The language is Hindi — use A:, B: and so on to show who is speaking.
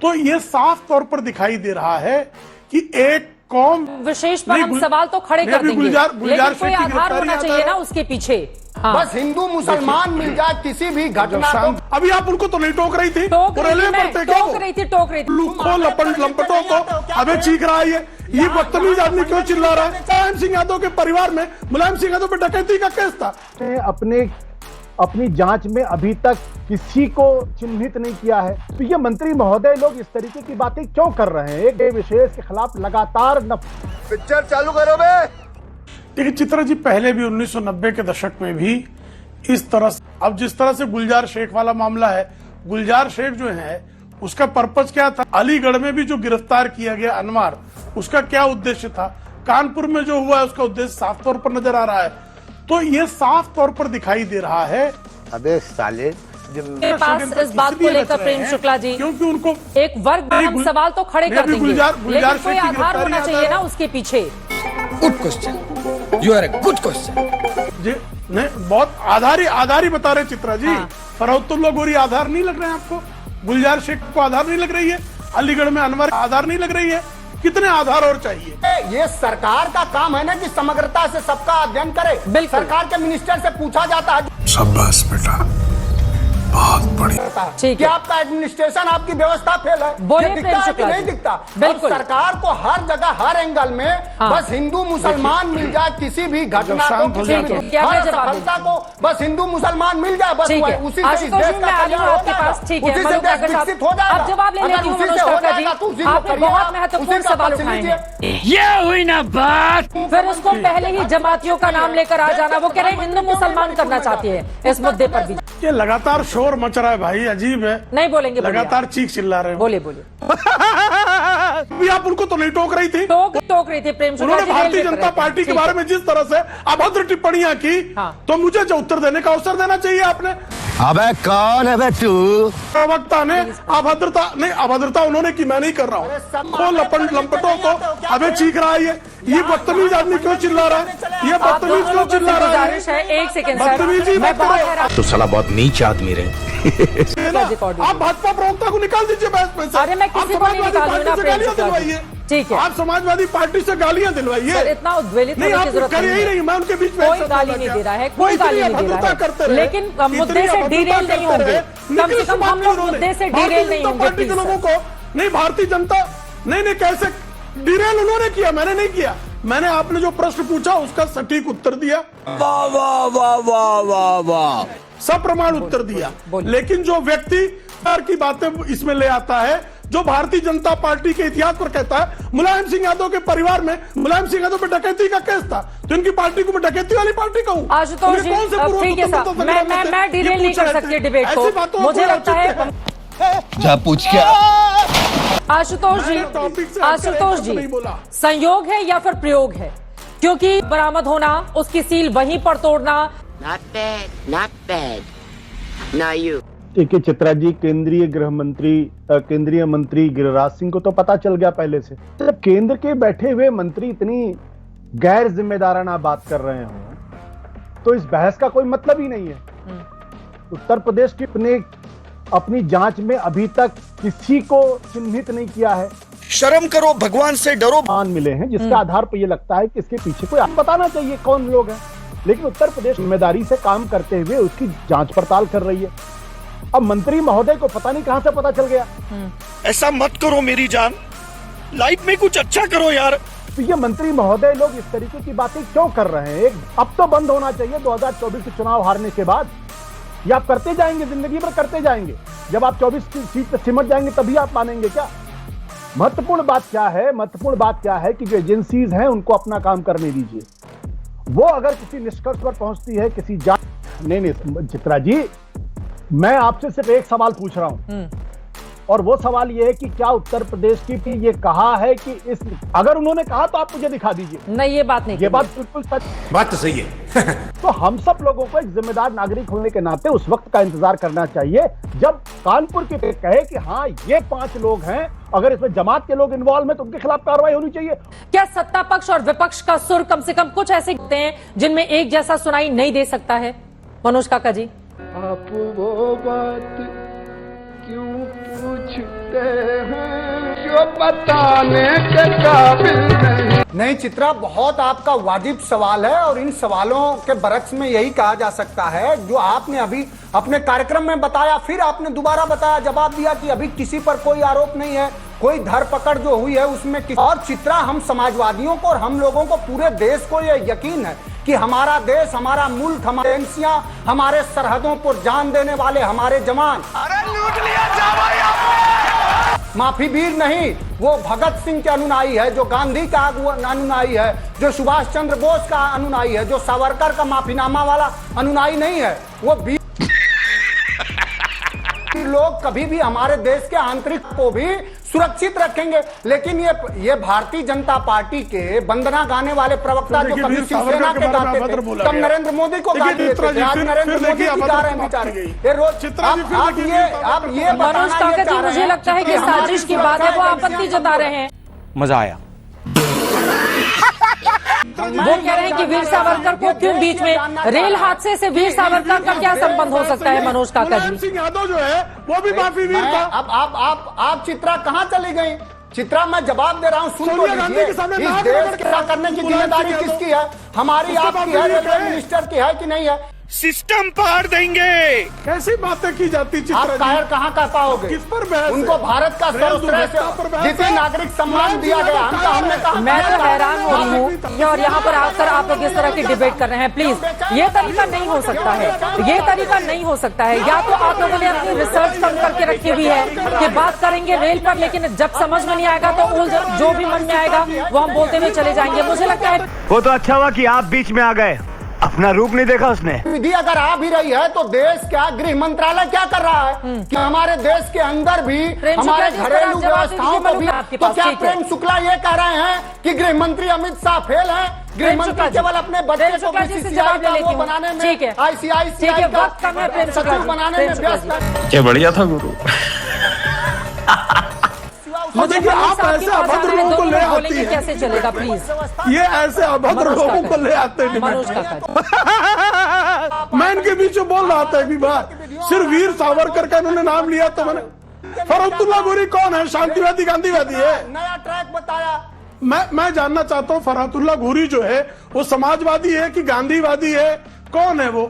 A: तो ये साफ तौर पर दिखाई दे रहा है कि एक कौम
B: विशेष पर हम सवाल तो खड़े कर देंगे, लेकिन कोई आधार होना चाहिए ना उसके पीछे। हाँ।
C: बस हिंदू मुसलमान मिल जाए किसी भी घटना को।
A: अभी आप उनको तो नहीं टोक रही थी,
B: टोक रही थी
A: लुखो लंपटों को अबे चीख रहा है ये बदतमीज आदमी क्यों चिल्ला रहा है? मुलायम सिंह यादव के परिवार में मुलायम सिंह यादव पर डकैती का केस था।
D: अपनी जांच में अभी तक किसी को चिन्हित नहीं किया है, तो ये मंत्री महोदय लोग इस तरीके की बातें क्यों कर रहे हैं? एक विशेष के खिलाफ लगातार
C: पिक्चर चालू करो बे।
A: देखिए चित्रा जी, पहले भी 1990 के दशक में भी इस तरह से, अब जिस तरह से गुलजार शेख वाला मामला है, गुलजार शेख जो है उसका पर्पस क्या था? अलीगढ़ में भी जो गिरफ्तार किया गया अनवर, उसका क्या उद्देश्य था? कानपुर में जो हुआ है उसका उद्देश्य साफ तौर पर नजर आ रहा है। तो ये साफ तौर पर दिखाई दे रहा है।
C: अबे साले
B: के पास इस बात को लेकर प्रेम शुक्ला जी,
A: क्योंकि उनको
B: एक वर्ग हम सवाल तो खड़े कर देंगे, लेकिन कोई आधार होना चाहिए ना उसके पीछे।
E: Good question, you are a good question.
A: जी नहीं, बहुत आधार ही बता रहे चित्रा जी।
B: हाँ।
A: फरौतुल्लाह गोरी आधार नहीं लग रहे हैं आपको? गुलजार शेख को आधार नहीं लग रही है? अलीगढ़ में अनवर आधार नहीं लग रही है? कितने आधार और चाहिए?
C: ये सरकार का काम है ना कि समग्रता से सबका अध्ययन करे। सरकार के मिनिस्टर से पूछा जाता है।
E: शाबाश बेटा, बहुत बढ़िया।
B: ठीक
C: क्या
B: है,
C: आपका एडमिनिस्ट्रेशन, आपकी व्यवस्था फेल है?
B: बोलिए
C: ये दिखता
B: प्रेम
C: है कि
B: शुक्ला
C: नहीं
B: जी।
C: दिखता?
B: बिल्कुल।
C: अब सरकार को हर जगह हर एंगल में
B: हाँ।
C: बस हिंदू मुसलमान मिल जाए किसी भी घटना को, किसी भी हर सफलता को बस हिंदू मुसलमान मिल जाए, बस
B: ठीक है।
C: उसी से इस
B: आशुतोष
C: देश
B: जी,
C: का
B: मैं आ रही हूँ
C: कल्याण हो
B: आपके पास।
C: जाएगा,
B: ठीक है,
C: उसी से
B: मनोज
C: देश
B: काका साहब,
C: विकसित हो जाएगा।
B: अब जवाब ले
C: अगर
B: लेती हूँ
C: उसी
B: मनोज
C: से हो
B: काका जी।
C: जाएगा तो उसी को
B: आपने
C: करिए,
B: बहुत
C: आप
B: महत्वपूर्ण
C: उसी का
B: सवाल
C: पक्ष
B: उठाए
C: लीजिए।
B: हैं।
E: ये हुई ना बात।
B: फिर उसको पहले ही जमातियों का नाम लेकर आ जाना, वो कह रहे हैं हिंदू मुसलमान करना चाहती है इस मुद्दे पर भी।
A: ये लगातार शोर मच रहा है भाई, अजीब है।
B: नहीं बोलेंगे,
A: लगातार चीख चिल्ला रहे हैं।
B: बोलिए बोलिए।
A: भी आप उनको तो नहीं टोक रही थी?
B: टोक रही थी प्रेम शुक्ला
A: उन्होंने
B: जी।
A: भारतीय जनता पार्टी के बारे में जिस तरह से अभद्र टिप्पणियां की,
B: हाँ।
A: तो मुझे जो उत्तर देने का अवसर देना चाहिए आपने।
C: अबे कौन है बे तू?
A: प्रवक्ता ने अभद्रता उन्होंने की, मैं नहीं कर रहा हूँ। खो लंपटों को अबे चीख रहा है ये बदतमीज आदमी क्यों चिल्ला रहा है? ये बदतमीज क्यों चिल्ला रहा है?
B: गुजारिश है, एक सेकंड सर,
A: बदतमीजी
B: मैं
A: मत
B: बहुत
A: करो।
B: हैरान।
E: तो साला बहुत नीच आदमी रहे।
A: आप भाजपा प्रवक्ता को निकाल दीजिए बहस में से।
B: अरे मैं किसी को नहीं निकालूंगी ना प्रेम शुक्ला जी।
A: दिलवाइए।
B: ठीक है,
A: आप समाजवादी पार्टी से गालियां दिलवाइए।
B: सर इतना उद्वेलित
A: नहीं,
B: होने
A: आप
B: की जरूरत
A: करिए ही नहीं, मैं उनके बीच में
B: कोई गाली नहीं दे रहा है, कोई गाली नहीं दे रहा है, लेकिन मुद्दे से डिरेल नहीं होंगे। कम से कम हम लोग मुद्दे से डिरेल नहीं होंगे
A: पार्टी के लोगों को। नहीं, भारतीय जनता नहीं, कैसे डिरेल उन्होंने किया, मैंने नहीं किया। मैंने आपने जो प्रश्न पूछा उसका सटीक उत्तर दिया।
E: वाह वाह वाह वाह वाह वाह,
A: सप्रमाण उत्तर दिया। लेकिन जो व्यक्ति की बातें इसमें ले आता है, जो भारतीय जनता पार्टी के इतिहास पर कहता है मुलायम सिंह यादव के परिवार में मुलायम सिंह यादव पर डकैती का केस था, तो इनकी पार्टी को मैं डकैती वाली पार्टी कहूँ?
B: आशुतोष जी, ठीक है साहब, मैं डिरेल नहीं कर सकती डिबेट को, मुझे लगता है।
E: जा पूछ क्या?
B: आशुतोष जी, संयोग है या फिर प्रयोग है? क्योंकि बरामद होना, उसकी सील वहीं पर तोड़ना।
F: Not bad. Now you.
D: देखिए चित्रा जी, केंद्रीय मंत्री गिरिराज सिंह को तो पता चल गया पहले से। जब केंद्र के बैठे हुए मंत्री इतनी गैर जिम्मेदाराना बात कर रहे हो तो इस बहस का कोई मतलब ही नहीं है। उत्तर प्रदेश की अपनी जांच में अभी तक किसी को चिन्हित नहीं किया है।
E: शर्म करो, भगवान से डरो।
D: मान मिले हैं जिसके आधार पर यह लगता है कि इसके पीछे कोई बताना चाहिए कौन लोग हैं, लेकिन उत्तर प्रदेश जिम्मेदारी से काम करते हुए उसकी जांच पड़ताल कर रही है। अब मंत्री महोदय को पता नहीं कहां से पता चल गया।
E: ऐसा मत करो मेरी जान, लाइफ में कुछ अच्छा करो यार।
D: तो ये मंत्री महोदय लोग इस तरीके की बातें क्यों कर रहे हैं? अब तो बंद होना चाहिए 2024 के चुनाव हारने के बाद। ये आप करते जाएंगे, जिंदगी भर करते जाएंगे। जब आप 24 की सीट पर सिमट जाएंगे तभी आप मानेंगे क्या? महत्वपूर्ण बात क्या है कि जो एजेंसीज हैं उनको अपना काम करने दीजिए। वो अगर किसी निष्कर्ष पर पहुंचती है, किसी जांच। नहीं चित्रा जी, मैं आपसे सिर्फ एक सवाल पूछ रहा हूं, और वो सवाल ये है कि क्या उत्तर प्रदेश की ये कहा है कि इस, अगर उन्होंने कहा तो आप मुझे दिखा दीजिए।
B: नहीं, ये बात नहीं,
D: ये बात बिल्कुल सच।
E: बात तो सही है।
D: तो हम सब लोगों को एक जिम्मेदार नागरिक होने के नाते उस वक्त का इंतजार करना चाहिए जब कानपुर के कहे कि हाँ ये 5 लोग हैं, अगर इसमें जमात के लोग इन्वॉल्व हैं तो उनके खिलाफ कार्रवाई होनी चाहिए।
B: क्या सत्ता पक्ष और विपक्ष का सुर कम से कम कुछ ऐसे होते हैं जिनमें एक जैसा सुनाई नहीं दे सकता है? मनोज काका जी,
G: आप वो बात क्यों पूछ पूछते हैं जो बताने के काबिल नहीं।
C: नहीं चित्रा, बहुत आपका वाजिब सवाल है और इन सवालों के बरक्स में यही कहा जा सकता है जो आपने अभी अपने कार्यक्रम में बताया, फिर आपने दोबारा बताया, जवाब दिया कि अभी किसी पर कोई आरोप नहीं है, कोई धरपकड़ जो हुई है उसमें और चित्रा, हम समाजवादियों को और हम लोगों को, पूरे देश को यह यकीन है कि हमारा देश, हमारा मुल्क, हमारे एजेंसियां, हमारे सरहदों पर जान देने वाले हमारे जवान,
E: अरे लूट लिया जावा
C: माफी वीर नहीं, वो भगत सिंह के अनुनायी है, जो गांधी का अनुनायी है, जो सुभाष चंद्र बोस का अनुनायी है, जो सावरकर का माफीनामा वाला अनुनायी नहीं है। वो वीर लोग कभी भी हमारे देश के आंतरिक को भी सुरक्षित रखेंगे। लेकिन ये भारतीय जनता पार्टी के वंदना गाने वाले प्रवक्ता जो कभी शिवसेना के गाते थे, तब नरेंद्र मोदी को गाते थे, आज नरेंद्र मोदी जी गा रहे हैं बेचारे। ये रोज आप ये
B: मनोज काका जी, मुझे लगता है कि साजिश की बात है, वो आपत्ति जता रहे हैं।
H: मजा आया।
B: वो कह रहे हैं कि वीर सावरकर को क्यों बीच में, रेल हादसे से वीर सावरकर का क्या संबंध हो सकता है मनोज काका जी?
A: सिंह यादव जो है वो भी माफी वीर था।
C: अब आप चित्रा कहाँ चली गई? चित्रा, मैं जवाब दे रहा हूँ, सुन तो लीजिए। इस देश के साथ करने की जिम्मेदारी किसकी है? हमारी, आपकी है, रेलवे मिनिस्टर की है कि नहीं है?
E: सिस्टम पार देंगे।
A: कैसी बातें की जाती चित्रा
C: आप कायर कहाँ कह पाओगे?
A: किस पर बहस?
C: उनको भारत का सर्वश्रेष्ठ द्वितीय नागरिक सम्मान दिया गया, हमने कहा।
B: मैं तो हैरान हो रही हूँ और यहाँ पर आकर आप लोग इस तरह की डिबेट कर रहे हैं। प्लीज, ये तरीका नहीं हो सकता है, ये तरीका नहीं हो सकता है। या तो आप लोगों ने अपनी रिसर्च कम करके रखी हुई है कि बात करेंगे रेल पर, लेकिन जब समझ में नहीं आएगा तो जो भी मन में आएगा वो हम बोलते हुए चले जाएंगे। मुझे लगता है
H: वो तो अच्छा हुआ कि आप बीच में आ गए, अपना रूप नहीं देखा उसने।
C: विधि अगर आ भी रही है तो देश क्या, गृह मंत्रालय क्या कर रहा है कि हमारे देश के अंदर भी हमारे घरेलू व्यवस्थाओं को भी, तो क्या प्रेम शुक्ला ये कह रहे हैं कि गृह मंत्री अमित शाह फेल हैं? गृह मंत्री केवल अपने बच्चे को बीसीसीआई का वो बनाने में, आईसीआईसीआई का सचिव बनाने में व्यस्त है।
H: क्या बढ़िया था गुरु।
A: देखिए, आप ऐसे अभद्र लोगों को ले आती है,
B: कैसे चलेगा? प्लीज,
A: ये ऐसे अभद्र लोगों को ले आते हैं।
B: मनोज काका,
A: मैं इनके बीच में बोल रहा था एक बार, सिर्फ वीर सावरकर का इन्होंने नाम लिया तो मैंने, फरहतुल्लाह गोरी कौन है? शांतिवादी गांधीवादी है?
C: नया ट्रैक बताया।
A: मैं जानना चाहता हूँ फरहतुल्लाह गोरी जो है वो समाजवादी है कि गांधीवादी है? कौन है वो?